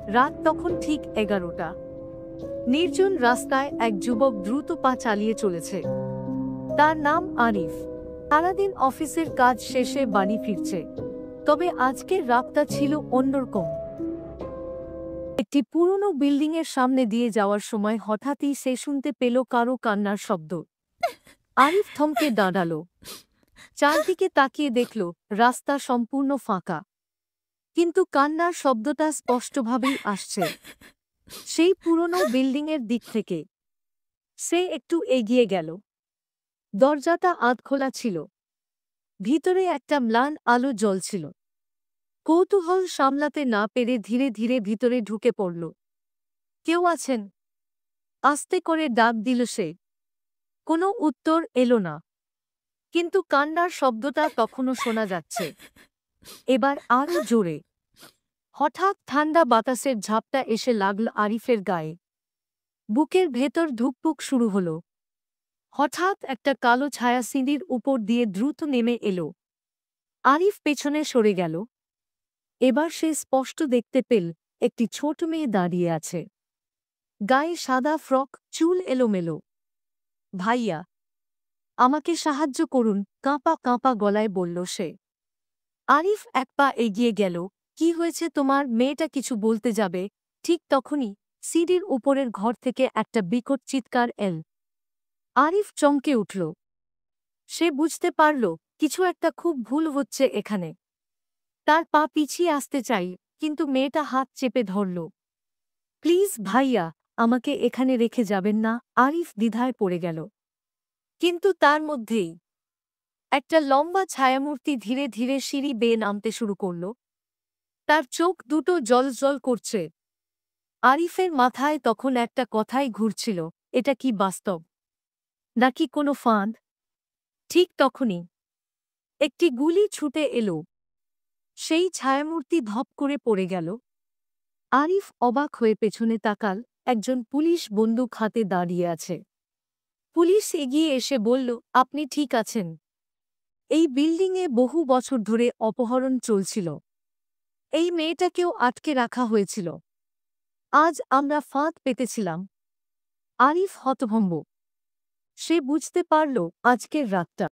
রাত তখন ঠিক 11টা। নির্জন রাস্তায় এক যুবক দ্রুত পা চালিয়ে চলেছে। তার নাম আরিফ। সারাদিন অফিসের কাজ শেষে বাড়ি ফিরছে। তবে আজকের রাতটা ছিল অন্যরকম। একটি পুরনো বিল্ডিংয়ের সামনে দিয়ে যাওয়ার সময় হঠাৎই সে শুনতে পেল কারো কান্নার শব্দ। আরিফ থমকে দাঁড়ালো। চারদিকে তাকিয়ে দেখল রাস্তা সম্পূর্ণ ফাঁকা। কিন্তু কান্নার শব্দটা স্পষ্টভাবেই আসছে সেই পুরনো বিল্ডিংয়ের দিক থেকে। সে একটু এগিয়ে গেল। দরজাটা আধখোলা ছিল। ভিতরে একটা ম্লান আলো জ্বলছিল। কৌতূহল সামলাতে না পেরে ধীরে ধীরে ভিতরে ঢুকে পড়ল। কেউ আছেন? আস্তে করে ডাক দিল সে। কোনো উত্তর এলো না। কিন্তু কান্নার শব্দটা তখনও শোনা যাচ্ছে, এবার আরও জোরে। হঠাৎ ঠান্ডা বাতাসের ঝাপটা এসে লাগল আরিফের গায়ে। বুকের ভেতর ধুকপুক শুরু হলো। হঠাৎ একটা কালো ছায়া সিঁড়ির উপর দিয়ে দ্রুত নেমে এলো। আরিফ পেছনে সরে গেল। এবার সে স্পষ্ট দেখতে পেল একটি ছোট মেয়ে দাঁড়িয়ে আছে। গায়ে সাদা ফ্রক, চুল এলোমেলো। ভাইয়া, আমাকে সাহায্য করুন, কাঁপা কাঁপা গলায় বলল সে। আরিফ এক পা এগিয়ে গেল। কি হয়েছে তোমার? মেয়েটা কিছু বলতে যাবে, ঠিক তখনই সিঁড়ির উপরের ঘর থেকে একটা বিকট চিৎকার এল। আরিফ চমকে উঠল। সে বুঝতে পারল কিছু একটা খুব ভুল হচ্ছে এখানে। তার পা পিছিয়ে আসতে চাই, কিন্তু মেয়েটা হাত চেপে ধরল। প্লিজ ভাইয়া, আমাকে এখানে রেখে যাবেন না। আরিফ দ্বিধায় পড়ে গেল। কিন্তু তার মধ্যেই একটা লম্বা ছায়ামূর্তি ধীরে ধীরে সিঁড়ি বেয়ে নামতে শুরু করল। তার চোখ দুটো জ্বলজ্বল করছে। আরিফের মাথায় তখন একটা কথাই ঘুরছিল, এটা কি বাস্তব নাকি কোনো ফাঁদ? ঠিক তখনই একটি গুলি ছুটে এলো। সেই ছায়ামূর্তি ধপ করে পড়ে গেল। আরিফ অবাক হয়ে পেছনে তাকাল। একজন পুলিশ বন্দুক হাতে দাঁড়িয়ে আছে। পুলিশ এগিয়ে এসে বলল, আপনি ঠিক আছেন? এই বিল্ডিংয়ে বহু বছর ধরে অপহরণ চলছিল। এই মেয়েটাকেও আটকে রাখা হয়েছিল। আজ আমরা ফাঁদ পেতেছিলাম। আরিফ হতভম্ব। সে বুঝতে পারল আজকের রাতটা